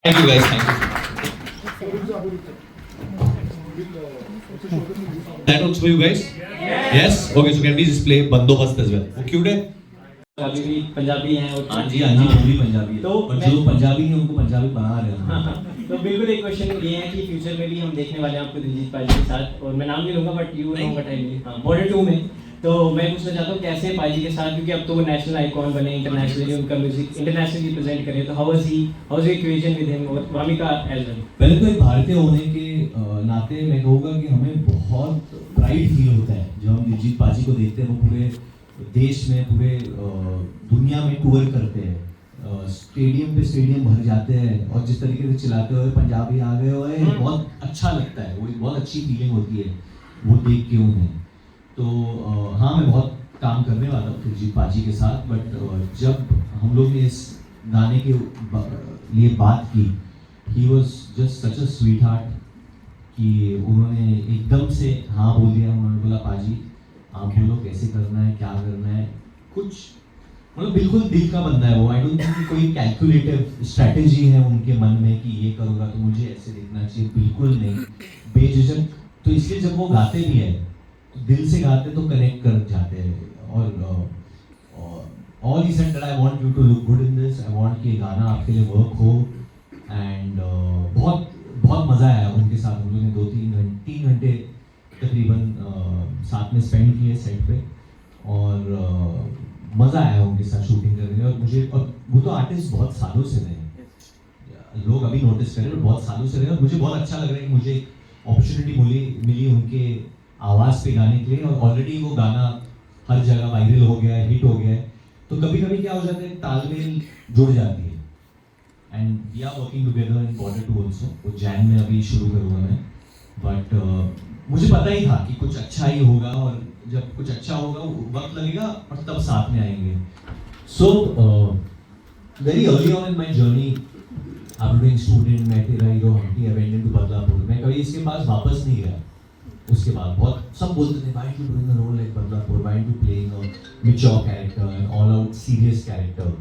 Thank you guys. Thank you. That works for you guys? Yes. Okay. So can we just play बंदोबस्त as well? वो cute है? अभी भी पंजाबी हैं और हाँ जी पूरी पंजाबी है। तो और जो पंजाबी नहीं उनको पंजाबी बना रहे हैं। तो बिल्कुल एक क्वेश्चन ये है कि फ्यूचर में भी हम देखने वाले हैं आपको दिलजीत पाजी के साथ, और मैं नाम नहीं लूंगा but you know what I mean, हां बॉर्डर 2 में। तो मैं पूछना चाहता हूँ कैसे पाजी के साथ, क्योंकि अब तो वो नेशनल आइकॉन बने, इंटरनेशनली उनका म्यूजिक इंटरनेशनली प्रेजेंट करें, तो how was equation with him और वामिका एज वेल? पहले तो एक भारतीय होने के नाते मैं कहूँगा कि हमें बहुत प्राइड फील होता है जब हम दिलजीत पाजी को देखते हैं। वो पूरे देश में, पूरे दुनिया में टूर करते हैं, स्टेडियम पे स्टेडियम भर जाते हैं, और जिस तरीके से चिल्लाते हुए पंजाबी आ गए हुए बहुत अच्छा लगता है। वो एक बहुत अच्छी फीलिंग होती है वो देख के उन्हें। तो हाँ, मैं बहुत काम करने वाला हूँ दिलजीत पाजी के साथ। बट जब हम लोग ने इस गाने के लिए बात की, he was just such a sweet heart कि उन्होंने एकदम से हाँ बोल दिया। उन्होंने बोला पाजी आप बोलो कैसे करना है, क्या करना है, कुछ मतलब बिल्कुल दिल का बंदा है वो। आई डोंट थिंक कोई कैलकुलेटिव स्ट्रैटेजी है उनके मन में कि ये करूँगा तो मुझे ऐसे दिखना चाहिए, बिल्कुल नहीं, बेझिझक। तो इसलिए जब वो गाते भी है तो दिल से गाते तो कनेक्ट कर जाते हैं। और all he said that I want you to look good in this, I want कि गाना आपके लिए वर्क हो। एंड बहुत बहुत मज़ा आया उनके साथ। हम लोग ने 3 घंटे तकरीबन साथ में स्पेंड किए सेट पे, और मज़ा आया उनके साथ शूटिंग करने में। और वो तो आर्टिस्ट बहुत सालों से रहे, लोग अभी नोटिस कर रहे हैं, बहुत सालों से रहे, और मुझे बहुत अच्छा लग रहा है कि मुझे अपॉर्चुनिटी मिली उनके आवाज़ पे गाने के लिए। और ऑलरेडी वो गाना हर जगह वायरल हो गया है, हिट हो गया है। तो कभी कभी क्या हो जाता है, तालमेल जुड़ जाती है। And we are working together in Border 2 also. वो जैन में अभी शुरू करूँगा मैं। बट मुझे पता ही था कि कुछ अच्छा ही होगा, और जब कुछ अच्छा होगा वक्त लगेगा और तब साथ में आएंगे। So very early on in my journey, after being student, मैं हीरो हम्पी, आई वेंट इनटू बदलापुर। मैं कभी इसके पास वापस नहीं गया। उसके बाद बहुत सब बोलते थे, why you doing a role like Badlapur, why you playing a mature character and all out serious character,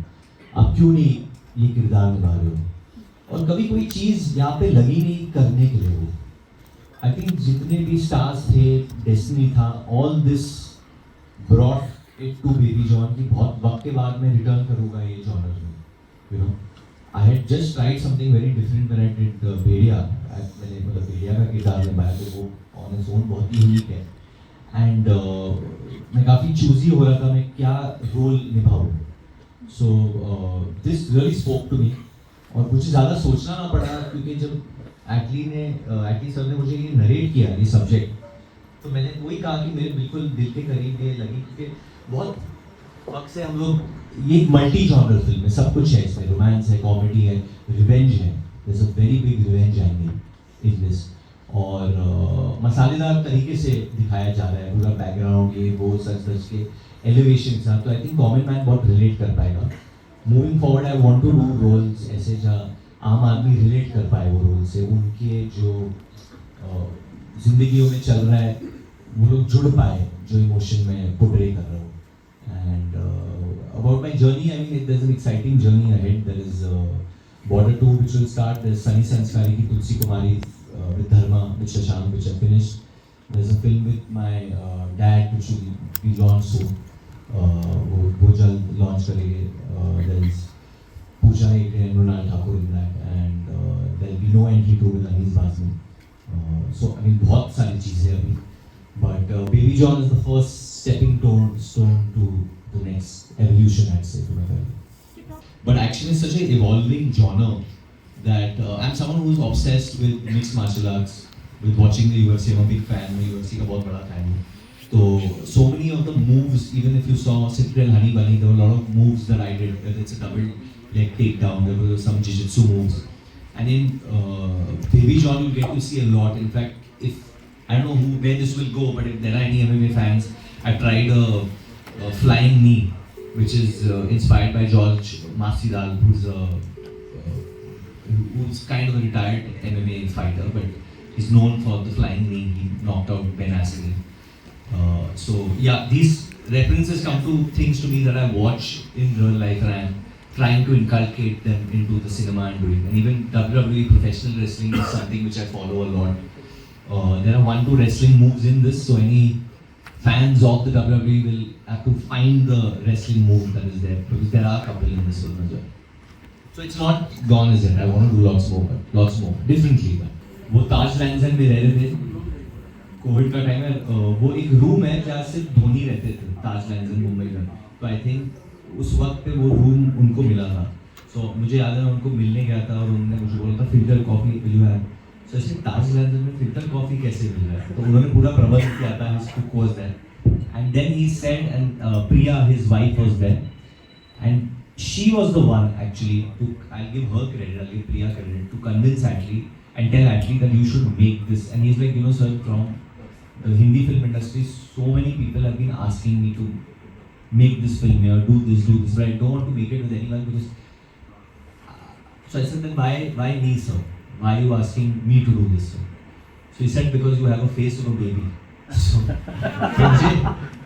आप क्यों नहीं ये किरदार निभा रहे हो? और कभी कोई चीज़ यहाँ पे लगी नहीं करने के लिए। वो आई थिंक जितने भी स्टार्स थे, डेस्टिनी था, all this brought it to Baby John की बहुत वक्त के बाद मैं रिटर्न करूँगा ये जॉनर में। You know, I had just tried something very different when I did Bhediya. मैंने मतलब भेड़िया का किरदार निभाया, तो वो ऑन इट्स ओन बहुत ही यूनिक है। एंड मैं काफ़ी चूजी हो रहा था मैं क्या रोल निभाऊँ। So this really spoke to me, और मुझे ज़्यादा सोचना ना पड़ा, क्योंकि जब एटली सर ने मुझे ये नरेट किया ये सब्जेक्ट, तो मैंने वही कहा कि मेरे बिल्कुल दिल के करीब ये लगी। क्योंकि बहुत वक्त से हम लोग, ये एक मल्टी जॉनर फिल्म है, सब कुछ है इसमें, रोमांस है, कॉमेडी है, रिवेंज है। There is a very big revenge angle in this, और मसालेदार तरीके से दिखाया जा रहा है, पूरा बैकग्राउंड ये वो सच के एलिवेशन के साथ। तो आई थिंक कॉमन मैन बहुत रिलेट कर पाएगा। Moving forward I want to do roles ऐसे जहाँ आम आदमी रिलेट कर पाए वो रोल से, उनके जो जिंदगियों में चल रहा है वो लोग जुड़ पाए, जो इमोशन में पोर्ट्रे कर रहा हूँ। And about my journey, I mean there is an exciting journey ahead. There is Border 2 which will start, there's Sunny Sanskari ki Tulsi Kumari with Dharma with Shashank which I finished. There's a film with my dad which will be launched soon. वो जल्द launch करेंगे। There is Pooja Hegde and Mrunal Thakur in that, and there will be no entry to with Anis Bazmi. So I mean बहुत सारी चीज़ें अभी, but Baby John is the first stepping stone to the next evolution, I'd say, to my career. But action is such an evolving genre that I'm someone who's obsessed with mixed martial arts, with watching the UFC. I'm a big fan, मैं UFC का बहुत बड़ा fan हूँ। So many of the moves, even if you saw Citadel Honey Bunny, there were a lot of moves that I did, whether it's a double leg takedown, there were some jiu-jitsu moves. And in Baby John, you'll get to see a lot. In fact, if I don't know where this will go, but if there are any MMA fans, I tried a flying knee, which is inspired by George Masvidal, who's kind of a retired MMA fighter, but he's known for the flying knee. He knocked out Ben Askren. So yeah, these references come to things to me that I watch in real life, and I'm trying to inculcate them into the cinema and doing. And even WWE professional wrestling is something which I follow a lot. There are 1-2 wrestling moves in this, so any fans of the WWE will have to find the wrestling move that is there, because there are a couple in this film as well. So it's not gone as yet. I want to do lots more, differently. But वो ताज लैंसन में रह रहे थे, Covid का time है, वो एक room है जहाँ सिर्फ धोनी रहते थे, ताज लैंसन मुंबई में. तो आई थिंक उस वक्त पे वो रूम उनको मिला था. सो मुझे याद है मैं उनको मिलने गया था और उन्होंने मुझे बोला था filter coffee will you have. So ऐसे ताज लैंसन में फिल्टर कॉफी कैसे मिल रहा है, तो उन्होंने पूरा प्रबंध किया था. His cook was there and then he said, and Priya his wife was there, and she was the one actually to, I'll give her credit, I'll give Priya credit, to convince Atlee and tell Atlee that you should make this. And he's like, you know sir, from the Hindi film industry, so many people have been asking me to make this film here, do this, but I don't want to make it with anyone because. So I said, then why me sir? Why are you asking me to do this sir? So he said, because you have a face of a baby. So मुझे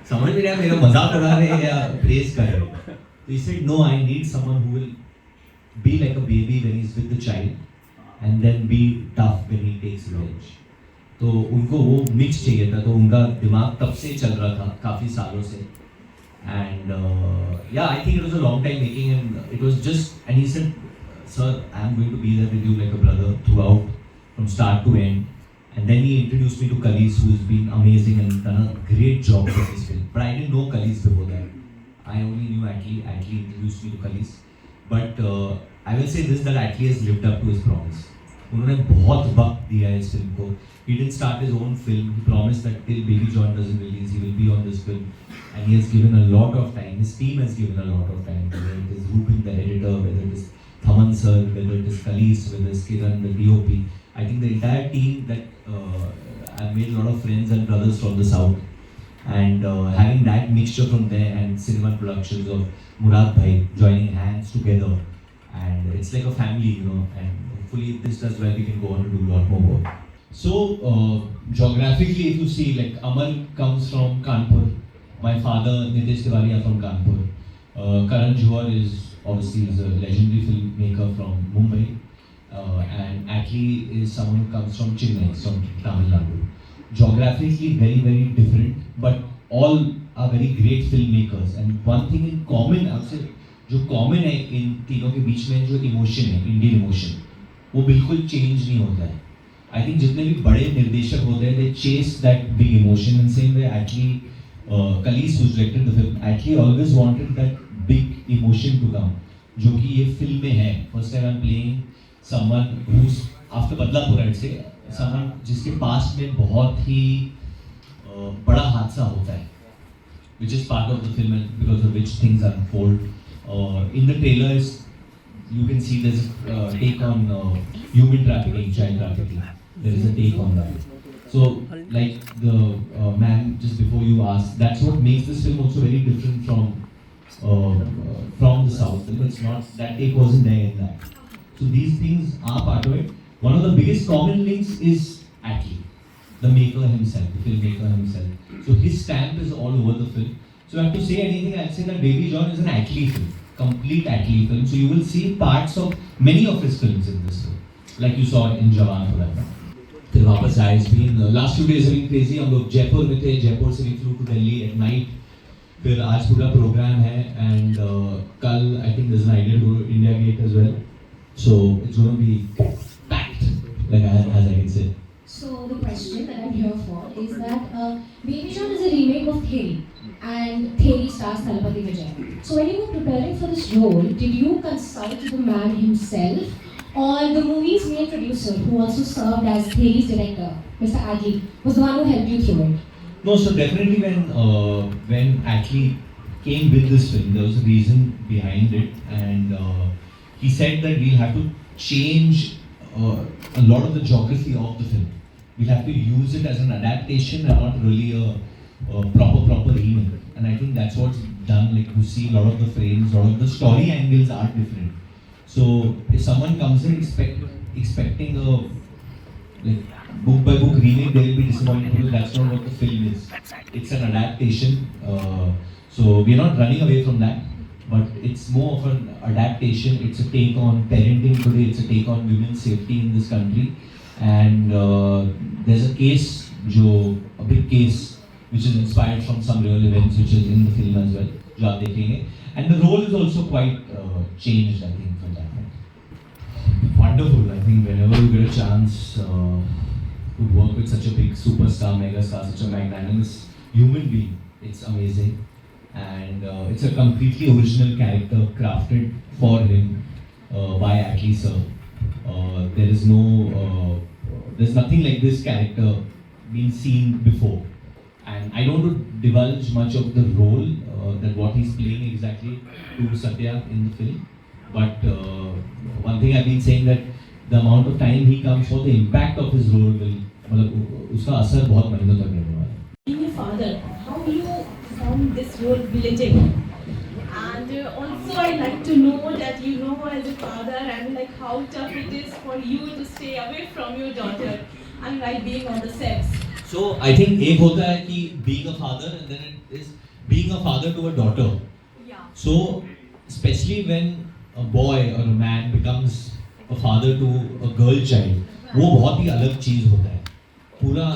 समझ नहीं आया मेरा मजाक उड़ा रहे हैं या प्रेज कर रहे हैं. So he said, no, I need someone who will be like a baby when he's with the child and then be tough when he takes revenge. तो उनको वो मिक्स चाहिए था, तो उनका दिमाग तब से चल रहा था काफ़ी सालों से. And yeah, I think it was a long time making, and it was just, and he said, sir, I am going to be there with you like a brother throughout, from start to end. And then he introduced me to Khalis, who's been amazing and done a great job for this film. But I didn't know Khalis before that. I only knew Atlee. Atlee introduced me to Khalis. But I will say this, that Atlee has lived up to his promise. उन्होंने बहुत वक्त दिया है इस film को. He didn't start his own film. He promised that till Baby John doesn't release, he will be on this film. And he has given a lot of time. His team has given a lot of time. Whether it is Rubin, the editor, whether it is Thaman sir, whether it is Khalis, whether it is Kiran, the DOP. I think the entire team that I've made a lot of friends and brothers from the south. And having that mixture from there and cinema productions of Murad Bhai joining hands together, and it's like a family, you know, and hopefully if this does well, we can go on to do a lot more work. So geographically, if you see, like Amal comes from Kanpur, my father Nitish Tiwari are from Kanpur, Karan Johar is obviously a legendary filmmaker from Mumbai, and Atlee is someone who comes from Chennai, from Tamil Nadu. Geographically very very different, but all are very great filmmakers. And one thing in common, I would say, जो common है इन तीनों के बीच में, जो emotion है, Indian emotion, वो बिल्कुल change नहीं होता है. I think जितने भी बड़े निर्देशक होते हैं, they chase that big emotion. In same way, Atlee, Khalis, who's directed the film, Atlee always wanted that big emotion to come, जो कि ये फिल्म में है. First time I'm playing someone who's after Badlapur, I'd say, someone जिसके पास में बहुत ही बड़ा हादसा होता है, which is part of the film and because of which things unfold. In the trailers, you can see there's a take on human trafficking, child trafficking. There is a take on that. So, like the man just before you asked, that's what makes this film also very different from the south. It's not, that take wasn't there in that. So these things are part of it. One of the biggest common links is Atlee, the maker himself, the filmmaker himself. So his stamp is all over the film. So if I have to say anything, I'd say that Baby John is an Atlee film, complete Atlee film. So you will see parts of many of his films in this film, like you saw in Jawan for that. फिर वापस आए. It's been last few days have been crazy. हम लोग जयपुर में थे, जयपुर से we flew to Delhi at night. फिर आज पूरा प्रोग्राम है, and कल I think there's an idea to go to India Gate as well. So it's going to be packed, like as I can say. So the question that I'm here for is that Baby John is a remake of Theri, and Theri stars Thalapathy Vijay. So when you were preparing for this role, did you consult the man himself, or the movie's main producer, who also served as Theri's director, Mr. Atlee, was the one who helped you through it? No, so definitely when Atlee came with this film, there was a reason behind it, and he said that we'll have to change a lot of the geography of the film. We'll have to use it as an adaptation and not really a proper remake. And I think that's what's done. Like you see, a lot of the frames, a lot of the story angles are different. So if someone comes in expecting a like book by book remake, they will be disappointed because that's not what the film is. It's an adaptation. So we are not running away from that. but it's more of an adaptation. It's a take on parenting today. It's a take on women's safety in this country. And there's a case, a big case, which is inspired from some real events, which is in the film as well. जो आप देखेंगे. And the role is also quite changed, I think, from that point. Wonderful. I think whenever you get a chance to work with such a big superstar, megastar, such a magnanimous human being, it's amazing. And it's a completely original character crafted for him by Atlee sir. There's nothing like this character been seen before, and I don't want to divulge much of the role that what he's playing exactly to Satya in the film. But one thing I've been saying that the amount of time he comes for, the impact of his role will, मतलब उसका असर बहुत महीनों तक रहने वाला है. Being a father, how you found this role relatable? And also I like to know that you know as a father and like how tough it is for you to stay away from your daughter and like being on the sets. So I think एक होता है कि being a father and then it is being a father to a daughter. Yeah. So especially when a boy or a man becomes a father to a girl child, वो बहुत ही अलग चीज होता है. पूरा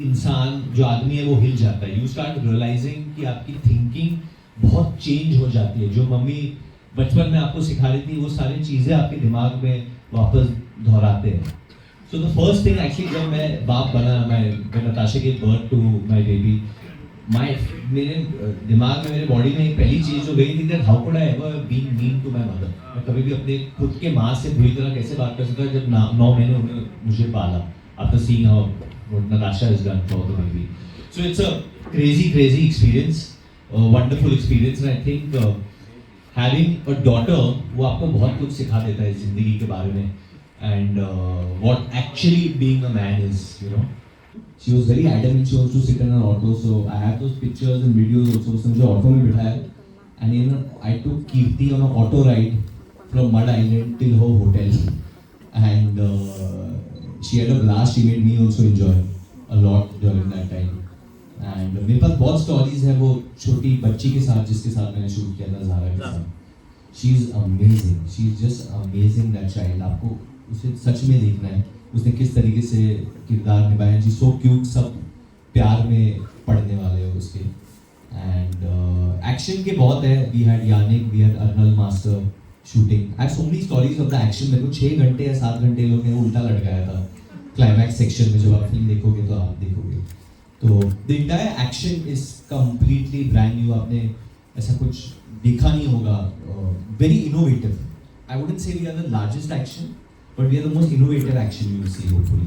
इंसान जो आदमी है वो हिल जाता है. यू स्टार्ट रियलाइजिंग कि आपकी थिंकिंग बहुत चेंज हो जाती है. जो मम्मी बचपन में आपको सिखा रही थी वो सारी चीज़ें आपके दिमाग में वापस दोहराते हैं. So the first thing actually जब मैं बाप बना, मैं नताशा के बर्थ टू माई बेबी, मेरे दिमाग में, मेरे बॉडी में एक पहली चीज़ जो गई थी that how could I ever been mean to my mother. मैं कभी भी अपने खुद के माँ से बुरी तरह कैसे बात कर सकता जब 9 महीने उन्होंने मुझे पाला. After seeing how what Natasha has done for the baby. So it's a crazy experience, a wonderful experience, and I think having a daughter वो आपको बहुत कुछ सिखा देता है जिंदगी के बारे में, and what actually being a man is, you know. She was very adamant she wants to sit in an auto, so I have those pictures and videos also. उसने मुझे ऑटो में बिठाया, and I took Kirti on an auto ride from Mud Island till her hotel, and she had a blast. She made me also enjoy a lot during that time. And मेरे पास बहुत stories है वो छोटी बच्ची के साथ जिसके साथ मैंने शूट किया था, ज़ारा के साथ. She is amazing. She is just amazing, that child. आपको उसे सच में देखना है, उसने किस तरीके से किरदार निभाया. She's so cute. सब प्यार में पढ़ने वाले हो उसके. And action के बहुत है. We had Yannick, we had Arnal Master shooting. I have so many stories of the action. मेरे को 6 घंटे या 7 घंटे लोग ने उल्टा लटकाया था क्लाइमैक्स सेक्शन में. जब आप फिल्म देखोगे तो आप देखोगे तो the entire action is completely brand new. आपने ऐसा कुछ देखा नहीं होगा. Very innovative. I wouldn't say we are the largest action, but we are the most innovative action you will see hopefully.